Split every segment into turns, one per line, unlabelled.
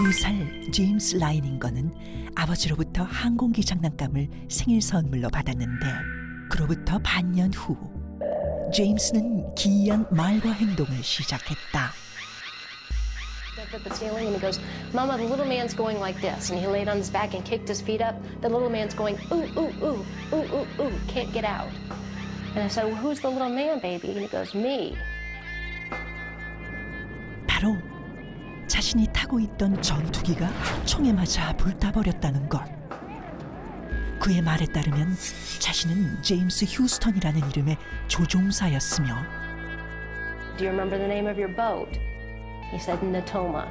2살 제임스 라이닝거는 아버지로부터 항공기 장난감을 생일 선물로 받았는데 그로부터 반년 후 제임스는 기이한 말과 행동을 시작했다.
Up at the ceiling and he goes, "Mama, the little man's going like this." And he laid on his back and kicked his feet up. The little man's going, "Ooh, ooh, ooh, ooh, ooh, ooh, can't get out." And I said, "Well, who's the little man, baby?" And he goes, "Me."
바로 자신이 타고 있던 전투기가 총에 맞아 불타버렸다는 것. 그의 말에 따르면 자신은 제임스 휴스턴이라는 이름의 조종사였으며
"Do you remember the name of your boat?" He said, "Natoma."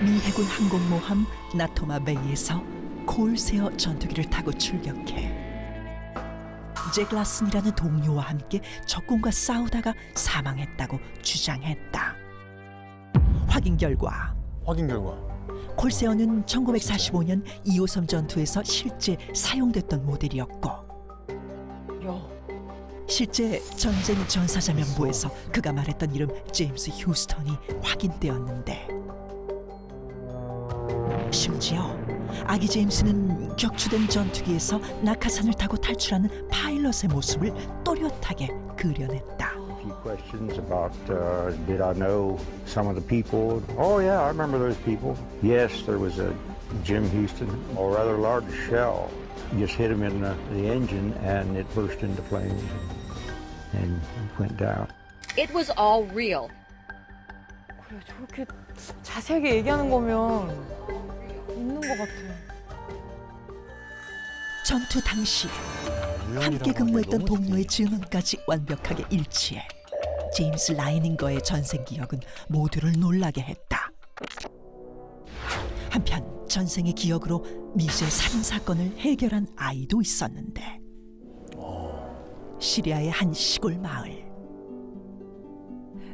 미 해군 항공모함 나토마 베이에서 콜세어 전투기를 타고 출격해 잭 라슨이라는 동료와 함께 적군과 싸우다가 사망했다고 주장했다. 확인 결과 콜세어는 1945년 2호섬 전투에서 실제 사용됐던 모델이었고 실제 전쟁 전사자면부에서 그가 말했던 이름 제임스 휴스턴이 확인되었는데 심지어 아기 제임스는 격추된 전투기에서 낙하산을 타고 탈출하는 파일럿의 모습을 또렷하게 그려냈다.
Few questions about did I know some of the people? Oh yeah, I remember those people. Yes, there was a Jim Houston, a rather large shell. Just hit him in the engine and it burst into flames and went down.
It was all real.
그래, 저렇게 자세하게 얘기하는 거면 있는 것 같아.
전투 당시 함께 근무했던 동료의 증언까지 완벽하게 일치해 제임스 라이닝거의 전생 기억은 모두를 놀라게 했다. 한편 전생의 기억으로 미제 살인 사건을 해결한 아이도 있었는데 시리아의 한 시골 마을.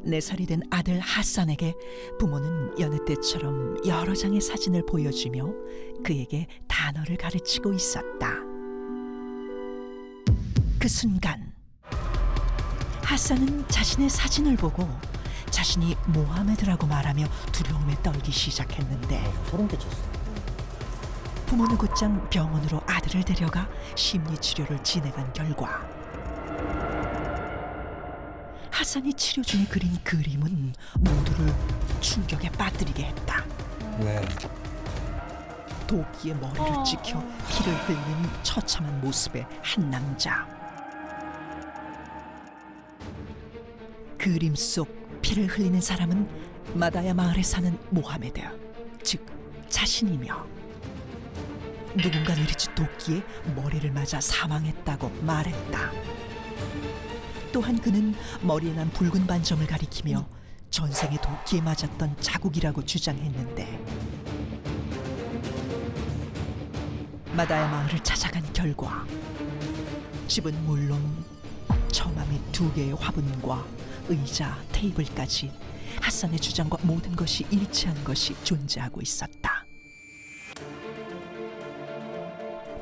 4살이 된 아들 하산에게 부모는 여느 때처럼 여러 장의 사진을 보여주며 그에게 단어를 가르치고 있었다. 그 순간 하산은 자신의 사진을 보고 자신이 모하메드라고 말하며 두려움에 떨기 시작했는데
소름 끼쳤어.
부모는 곧장 병원으로 아들을 데려가 심리치료를 진행한 결과 하산이 치료 중에 그린 그림은 모두를 충격에 빠뜨리게 했다.
왜?
도끼에 머리를 찍혀 피를 흘리는 처참한 모습의 한 남자. 그림 속 피를 흘리는 사람은 마다야 마을에 사는 모하메드, 즉 자신이며 누군가 내리친 도끼에 머리를 맞아 사망했다고 말했다. 또한 그는 머리에 난 붉은 반점을 가리키며 전생에 도끼에 맞았던 자국이라고 주장했는데 마다야 마을을 찾아간 결과 집은 물론 처마 및 2개의 화분과 의자, 테이블까지 하산의 주장과 모든 것이 일치한 것이 존재하고 있었다.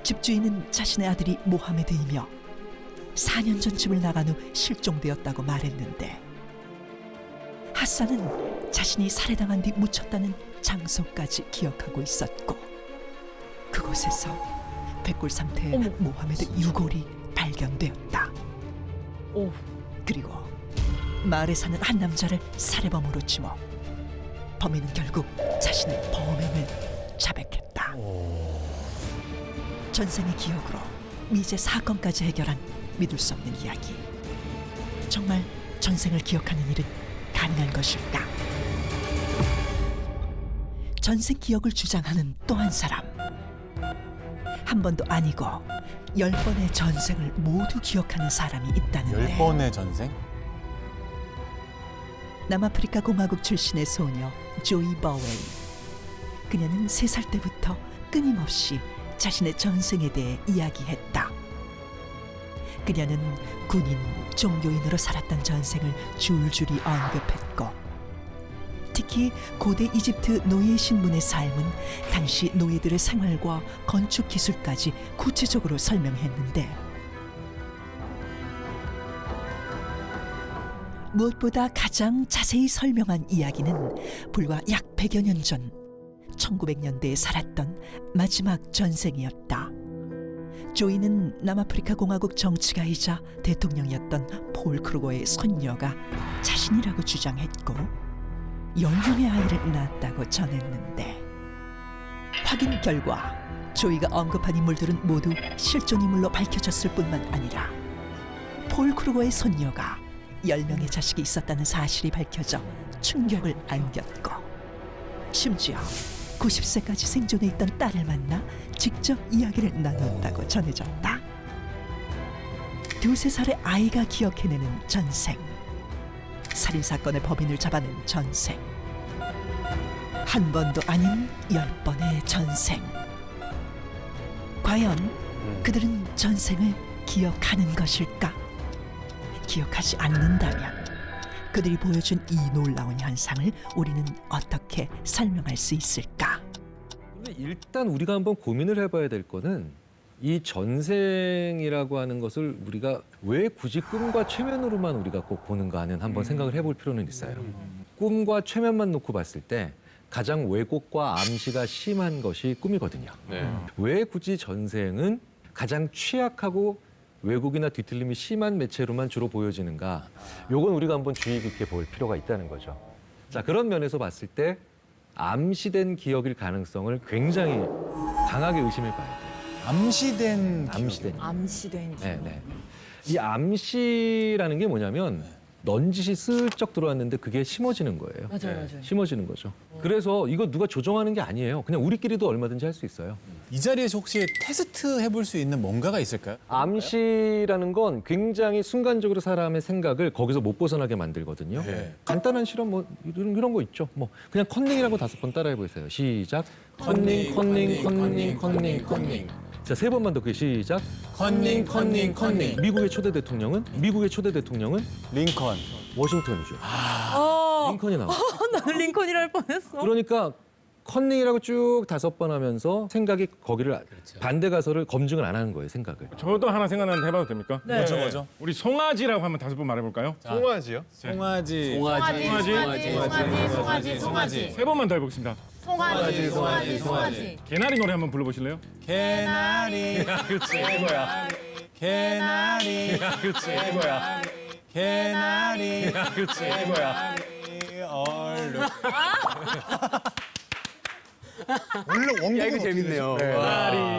집주인은 자신의 아들이 모하메드이며 4년 전 집을 나간 후 실종되었다고 말했는데 하산은 자신이 살해당한 뒤 묻혔다는 장소까지 기억하고 있었고 그곳에서 백골 상태의 모하메드 유골이 발견되었다. 그리고 마을에 사는 한 남자를 살해범으로 치워 범인은 결국 자신의 범행을 자백했다. 전생의 기억으로 미제 사건까지 해결한 믿을 수 없는 이야기. 정말 전생을 기억하는 일은 가능한 것일까? 전생 기억을 주장하는 또 한 사람. 한 번도 아니고 10번의 전생을 모두 기억하는 사람이 있다는데
10번의 전생?
남아프리카 공화국 출신의 소녀 조이 버웨이. 그녀는 3살 때부터 끊임없이 자신의 전생에 대해 이야기했다. 그녀는 군인, 종교인으로 살았던 전생을 줄줄이 언급했고 특히 고대 이집트 노예 신분의 삶은 당시 노예들의 생활과 건축 기술까지 구체적으로 설명했는데 무엇보다 가장 자세히 설명한 이야기는 불과 약 100여 년 전 1900년대에 살았던 마지막 전생이었다. 조이는 남아프리카 공화국 정치가이자 대통령이었던 폴 크루거의 손녀가 자신이라고 주장했고 10명의 아이를 낳았다고 전했는데 확인 결과 조이가 언급한 인물들은 모두 실존 인물로 밝혀졌을 뿐만 아니라 폴 크루거의 손녀가 10명의 자식이 있었다는 사실이 밝혀져 충격을 안겼고 심지어 90세까지 생존해 있던 딸을 만나 직접 이야기를 나눴다고 전해졌다. 2~3살의 아이가 기억해내는 전생, 살인사건의 범인을 잡아낸 전생, 한 번도 아닌 10번의 전생. 과연 그들은 전생을 기억하는 것일까? 기억하지 않는다면 그들이 보여준 이 놀라운 현상을 우리는 어떻게 설명할 수 있을까?
근데 일단 우리가 한번 고민을 해봐야 될 거는 이 전생이라고 하는 것을 우리가 왜 굳이 꿈과 최면으로만 우리가 꼭 보는가 하는 한번 생각을 해볼 필요는 있어요. 꿈과 최면만 놓고 봤을 때 가장 왜곡과 암시가 심한 것이 꿈이거든요. 왜 굳이 전생은 가장 취약하고 왜곡이나 뒤틀림이 심한 매체로만 주로 보여지는가? 요건 우리가 한번 주의 깊게 볼 필요가 있다는 거죠. 자, 그런 면에서 봤을 때 암시된 기억일 가능성을 굉장히 강하게 의심해 봐야 돼요.
암시된
암시된 기억.
네. 이 암시라는 게 뭐냐면 넌지시 슬쩍 들어왔는데 그게 심어지는 거예요.
맞아요.
심어지는 거죠. 그래서 이거 누가 조정하는 게 아니에요. 그냥 우리끼리도 얼마든지 할 수 있어요.
이 자리에서 혹시 테스트 해볼 수 있는 뭔가가 있을까요?
암시라는 건 굉장히 순간적으로 사람의 생각을 거기서 못 벗어나게 만들거든요.
네.
간단한 실험 뭐 이런 거 있죠. 뭐 그냥 컨닝이라고 5번 따라해 보세요. 시작. 컨닝. 자, 3번만 더 그게 시작.
컨닝.
미국의 초대 대통령은
링컨.
워싱턴이죠. 링컨이 나와.
나는 링컨이라 할 뻔했어.
그러니까 컨닝이라고 쭉 5번 하면서 생각이 거기를 반대 가설을 검증을 안 하는 거예요, 생각을.
저도 하나 생각나는데 해봐도 됩니까?
네.
뭐죠?
우리 송아지라고 한번 5번 말해볼까요?
송아지.
3번만 더 해보겠습니다.
송아지.
개나리 노래 한번 불러보실래요?
개나리.
그렇지, 이거야.
개나리.
그렇지, 이거야.
개나리.
그렇지, 이거야.
얼룩. 원래 원곡은 이거 재밌네요.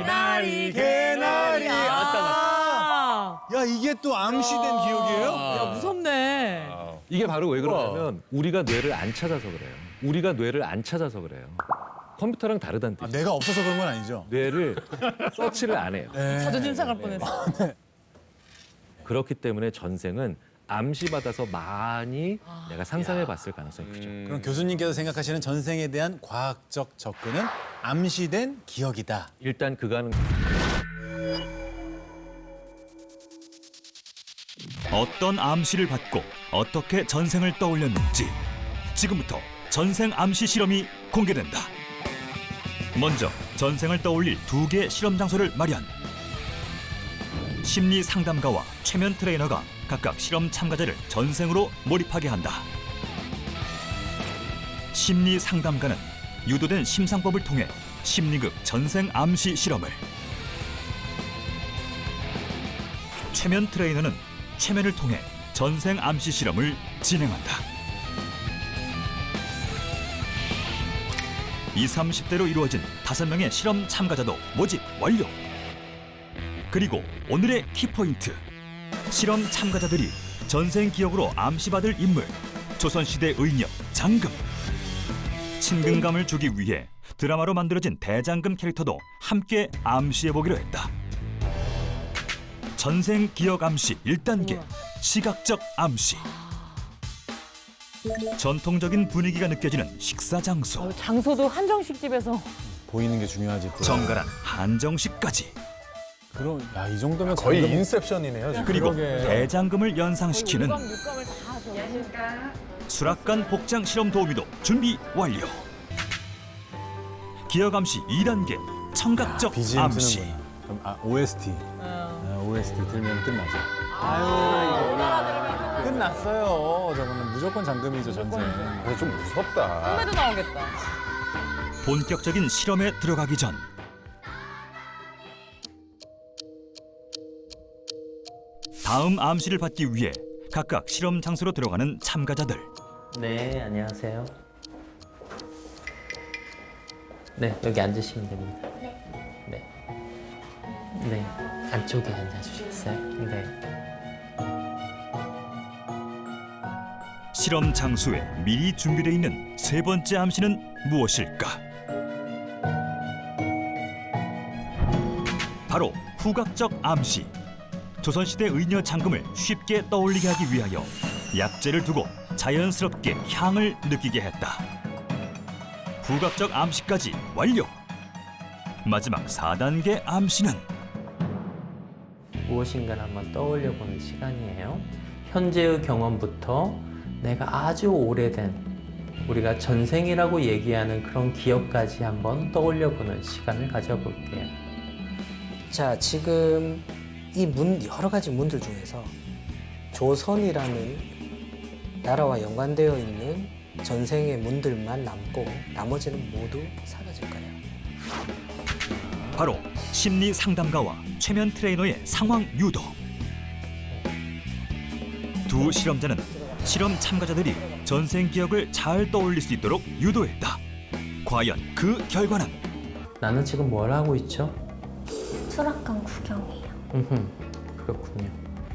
나리,
개나리.
아,
야, 이게 또 암시된 기억이에요?
야, 무섭네.
이게 바로 왜 그러냐면 우리가 뇌를 안 찾아서 그래요. 컴퓨터랑 다르다는 뜻이에요.
내가 없어서 그런 건 아니죠?
뇌를 서치를 안 해요.
자존심 상할 뻔했어.
그렇기 때문에 전생은 암시받아서 많이 내가 상상해 봤을 가능성이 크죠.
그럼 교수님께서 생각하시는 전생에 대한 과학적 접근은 암시된 기억이다.
일단 그가는
어떤 암시를 받고 어떻게 전생을 떠올렸는지 지금부터 전생 암시 실험이 공개된다. 먼저 전생을 떠올릴 2개 실험 장소를 마련. 심리 상담가와 최면 트레이너가 각각 실험 참가자를 전생으로 몰입하게 한다. 심리 상담가는 유도된 심상법을 통해 심리극 전생 암시 실험을, 최면 트레이너는 최면을 통해 전생 암시 실험을 진행한다. 20, 30대로 이루어진 5명의 실험 참가자도 모집 완료. 그리고 오늘의 키포인트. 실험 참가자들이 전생 기억으로 암시받을 인물, 조선시대 의녀 장금. 친근감을 주기 위해 드라마로 만들어진 대장금 캐릭터도 함께 암시해보기로 했다. 전생 기억 암시 1단계, 시각적 암시. 전통적인 분위기가 느껴지는 식사 장소.
장소도 한정식 집에서.
보이는 게 중요하지. 또.
정갈한 한정식까지.
그럼 이 정도면
거의 인셉션이네요. 지금.
그리고 대장금을 연상시키는
육감을 다 줘.
수락관 복장 실험 도우미도 준비 완료. 기억 암시 2단계, 청각적
BGM
암시.
트는구나. 그럼 OST. OST 들면 끝나죠. 끝났어요. 저거는 무조건 잠금이죠, 전생.
근데 좀 무섭다.
꿈에도 나오겠다.
본격적인 실험에 들어가기 전 다음 암시를 받기 위해 각각 실험 장소로 들어가는 참가자들.
네, 안녕하세요. 네, 여기 앉으시면 됩니다. 네. 네, 안쪽에 앉아주시겠어요? 네.
실험 장소에 미리 준비되어 있는 세 번째 암시는 무엇일까? 바로 후각적 암시. 조선시대 의녀 장금을 쉽게 떠올리게 하기 위하여 약재를 두고 자연스럽게 향을 느끼게 했다. 후각적 암시까지 완료! 마지막 4단계 암시는
무엇인가를 한번 떠올려보는 시간이에요. 현재의 경험부터 내가 아주 오래된 우리가 전생이라고 얘기하는 그런 기억까지 한번 떠올려보는 시간을 가져볼게요.
자, 지금 이 여러 가지 문들 중에서 조선이라는 나라와 연관되어 있는 전생의 문들만 남고 나머지는 모두 사라질 거예요.
바로 심리 상담가와 최면 트레이너의 상황 유도. 두 실험자는 실험 참가자들이 전생 기억을 잘 떠올릴 수 있도록 유도했다. 과연 그 결과는?
나는 지금 뭘 하고 있죠?
수락관 구경이에요.
그렇군요.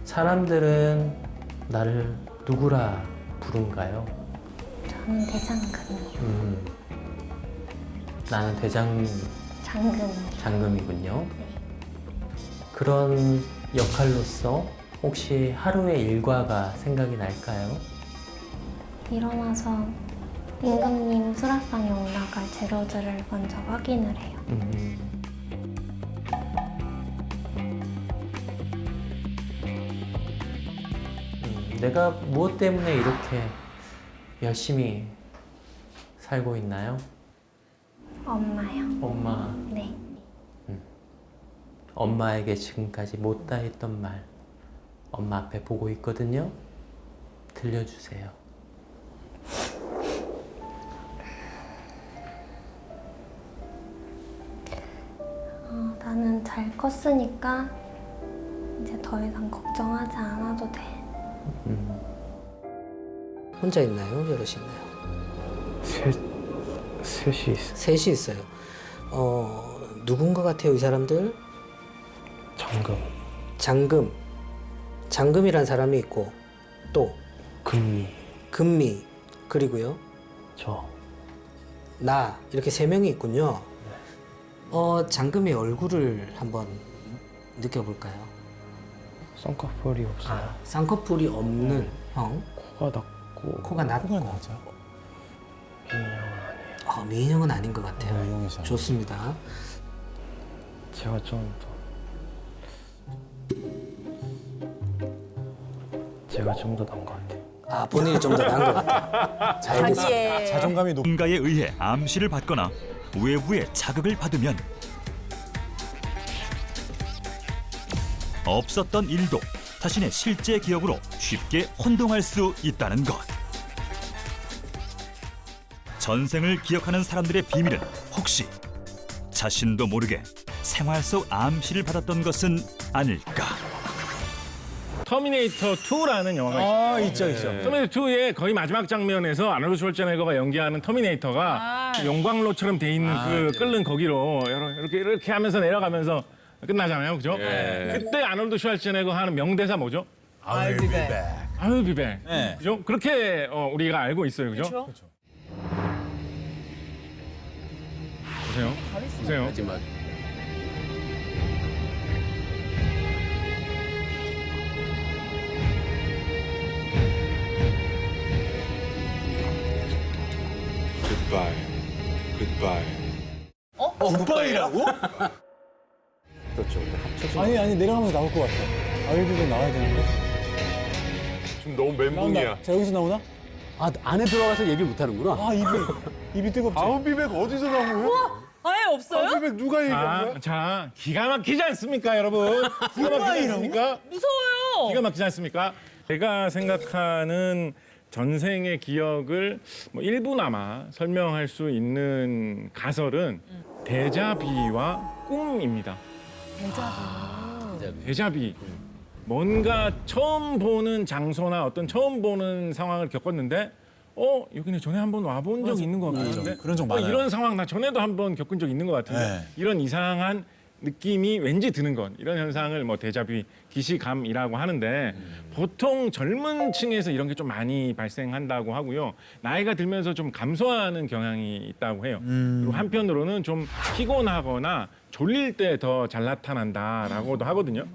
사람들은 나를 누구라 부른가요?
저는 대장금이요.
나는 대장님,
장금이요.
장금이군요.
네.
그런 역할로서 혹시 하루의 일과가 생각이 날까요?
일어나서 임금님 수락상에 올라갈 재료들을 먼저 확인을 해요.
내가 무엇 때문에 이렇게 열심히 살고 있나요?
엄마요.
엄마,
네.
엄마에게 지금까지 못다 했던 말 엄마 앞에 보고 있거든요. 들려주세요.
나는 잘 컸으니까 이제 더 이상 걱정하지 않아도 돼.
혼자 있나요? 여럿이 있나요?
셋이 있어.
셋이 있어요. 누군가 같아요, 이 사람들?
장금,
장금. 장금이란 사람이 있고 또
금미,
금미 그리고요
저.
나 이렇게 세 명이 있군요. 장금의 얼굴을 한번 느껴볼까요?
쌍꺼풀이 없어요.
쌍꺼풀이 없는 형.
코가 낮고.
코가 낮고.
맞아.
인형은 아니에요.
미인형은 아닌 것 같아요.
인형이잖아.
좋습니다.
제가 좀 더 나은 것 같아요.
본인이 좀 더 나은 것 같아요. 자, 알겠습니다.
자기의
자존감이 높.
누군가에 의해 암시를 받거나 외부의 자극을 받으면 없었던 일도 자신의 실제 기억으로 쉽게 혼동할 수 있다는 것. 전생을 기억하는 사람들의 비밀은 혹시 자신도 모르게 생활 속 암시를 받았던 것은 아닐까?
터미네이터 2라는 영화가 있어요.
있죠.
터미네이터 2의 거의 마지막 장면에서 아놀드 슈왈제네거가 연기하는 터미네이터가 그 용광로처럼 돼 있는 끓는 거기로 이렇게 하면서 내려가면서 끝나잖아요, 그죠? 그때 아놀드 슈왈제네거 하는 명대사 뭐죠?
I'll be back.
I'll be back.
네.
그죠? 그렇게 우리가 알고 있어요, 그죠?
그렇죠.
보세요. 마지막.
굿바이라고? 아니 내려가면서 나올 것 같아. 아이비도 나와야 되는데.
지금 너무 멘붕이야.
자 여기서 나오나?
안에 들어가서 얘기 못 하는구나.
입이 뜨겁지.
아웃비백 어디서 나온 거예요?
아예 없어요?
아웃비백 누가 얘기한 거야? 자, 기가 막히지 않습니까, 여러분? 기가 막히지 않습니까?
무서워요.
기가 막히지 않습니까? 제가 생각하는 전생의 기억을 뭐 일부나마 설명할 수 있는 가설은 데자비와 꿈입니다. 데자비. 뭔가 처음 보는 장소나 어떤 처음 보는 상황을 겪었는데 여기는 전에 한번 와본 적 있는 것 같은데
그런 적 많아요.
이런 상황 나 전에도 한번 겪은 적 있는 것 같은데
네.
이런 이상한 느낌이 왠지 드는 것 이런 현상을 뭐 데자뷰 기시감이라고 하는데 보통 젊은 층에서 이런 게 좀 많이 발생한다고 하고요. 나이가 들면서 좀 감소하는 경향이 있다고 해요. 그리고 한편으로는 좀 피곤하거나 졸릴 때 더 잘 나타난다라고도 하거든요.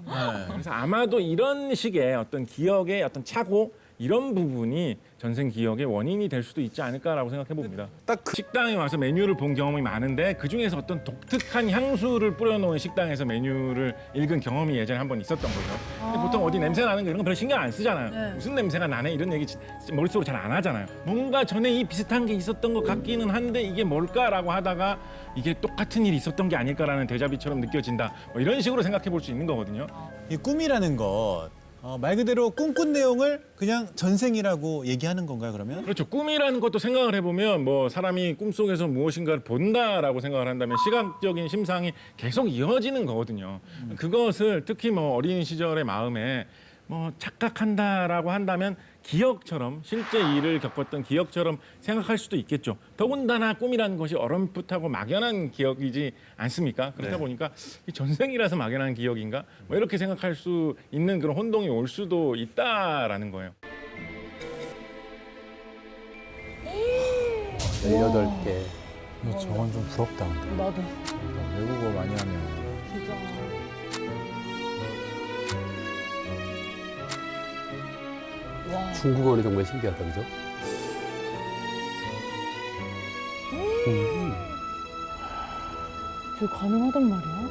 그래서 아마도 이런 식의 어떤 기억의 어떤 착오 이런 부분이 전생 기억의 원인이 될 수도 있지 않을까라고 생각해 봅니다. 딱 식당에 와서 메뉴를 본 경험이 많은데 그 중에서 어떤 독특한 향수를 뿌려놓은 식당에서 메뉴를 읽은 경험이 예전에 한번 있었던 거죠. 근데 보통 어디 냄새 나는 거 이런 거 별로 신경 안 쓰잖아요. 무슨 냄새가 나네 이런 얘기 머릿속으로 잘 안 하잖아요. 뭔가 전에 이 비슷한 게 있었던 것 같기는 한데 이게 뭘까라고 하다가 이게 똑같은 일이 있었던 게 아닐까라는 데자비처럼 느껴진다. 뭐 이런 식으로 생각해 볼 수 있는 거거든요.
이 꿈이라는 것, 말 그대로 꿈꾼 내용을 그냥 전생이라고 얘기하는 건가요, 그러면?
그렇죠. 꿈이라는 것도 생각을 해보면 뭐 사람이 꿈속에서 무엇인가를 본다라고 생각을 한다면 시각적인 심상이 계속 이어지는 거거든요. 그것을 특히 뭐 어린 시절의 마음에 뭐 착각한다라고 한다면 기억처럼 실제 일을 겪었던 기억처럼 생각할 수도 있겠죠. 더군다나 꿈이라는 것이 어렴풋하고 막연한 기억이지 않습니까? 그러다 보니까 이 전생이라서 막연한 기억인가? 뭐 이렇게 생각할 수 있는 그런 혼동이 올 수도 있다라는 거예요.
18개.
저건 좀 부럽다. 근데.
나도.
외국어 많이 하면.
진짜.
중국어는 정말 신기하다, 그죠?
저게 가능하단 말이야?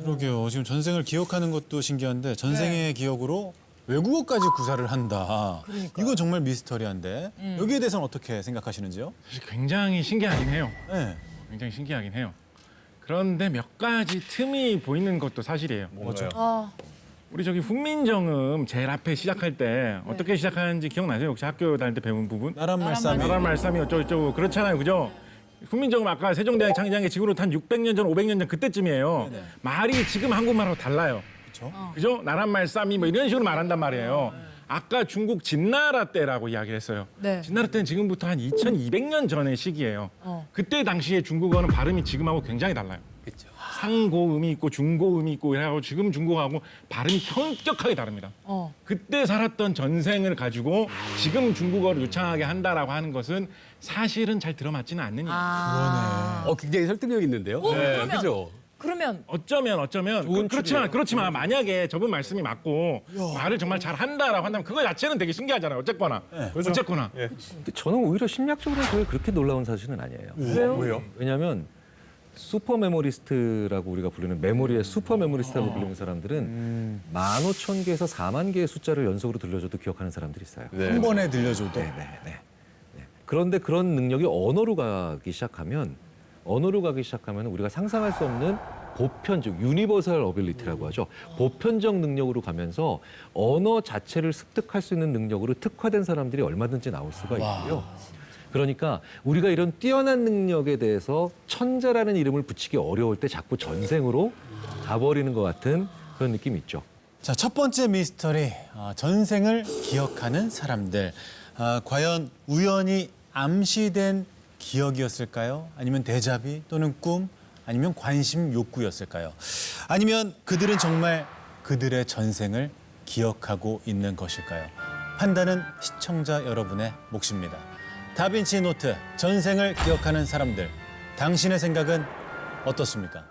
그러게요. 지금 전생을 기억하는 것도 신기한데 전생의 기억으로 외국어까지 구사를 한다. 이거 정말 미스터리한데 여기에 대해서는 어떻게 생각하시는지요?
사실 굉장히 신기하긴 해요.
네.
굉장히 신기하긴 해요. 그런데 몇 가지 틈이 보이는 것도 사실이에요.
뭐죠?
우리 저기 훈민정음 제일 앞에 시작할 때 어떻게 시작하는지 기억나세요? 혹시 학교 다닐 때 배운 부분?
나란 말씀이.
나란 말씀이 어쩌고저쩌고 그렇잖아요. 그죠? 훈민정음 아까 세종대왕 창제한 게 지금으로부터 한 600년 전, 500년 전 그때쯤이에요. 말이 지금 한국말하고 달라요.
그렇죠?
그죠? 나란 말씀이 뭐 이런 식으로 말한단 말이에요. 아까 중국 진나라 때라고 이야기를 했어요.
네.
진나라 때는 지금부터 한 2200년 전의 시기예요. 그때 당시에 중국어는 발음이 지금하고 굉장히 달라요.
그렇죠.
상고음이 있고 중고음이 있고 이래가지고 지금 중국하고 발음이 현격하게 다릅니다. 그때 살았던 전생을 가지고 지금 중국어를 유창하게 한다라고 하는 것은 사실은 잘 들어맞지는 않는 얘기예요.
굉장히 설득력 있는데요?
그러면-
그죠?
그러면
어쩌면 그렇지만 만약에 저분 말씀이 맞고 말을 정말 잘 한다라고 한다면 그거 자체는 되게 신기하잖아요. 어쨌거나. 어쨌거나.
근데 저는 오히려 심리학적으로 그렇게 놀라운 사실은 아니에요.
왜요?
왜냐하면 슈퍼 메모리스트라고 우리가 부르는 메모리의 슈퍼 메모리스트라고 부르는 사람들은 15,000개에서 4만 개의 숫자를 연속으로 들려줘도 기억하는 사람들이 있어요.
한 번에 들려줘도.
그런데 그런 능력이 언어로 가기 시작하면 우리가 상상할 수 없는 보편적, 유니버설 어빌리티라고 하죠. 보편적 능력으로 가면서 언어 자체를 습득할 수 있는 능력으로 특화된 사람들이 얼마든지 나올 수가 있고요. 그러니까 우리가 이런 뛰어난 능력에 대해서 천재라는 이름을 붙이기 어려울 때 자꾸 전생으로 가버리는 것 같은 그런 느낌이 있죠.
자, 첫 번째 미스터리. 전생을 기억하는 사람들. 과연 우연히 암시된 기억이었을까요? 아니면 데자비 또는 꿈? 아니면 관심 욕구였을까요? 아니면 그들은 정말 그들의 전생을 기억하고 있는 것일까요? 판단은 시청자 여러분의 몫입니다. 다빈치 노트, 전생을 기억하는 사람들. 당신의 생각은 어떻습니까?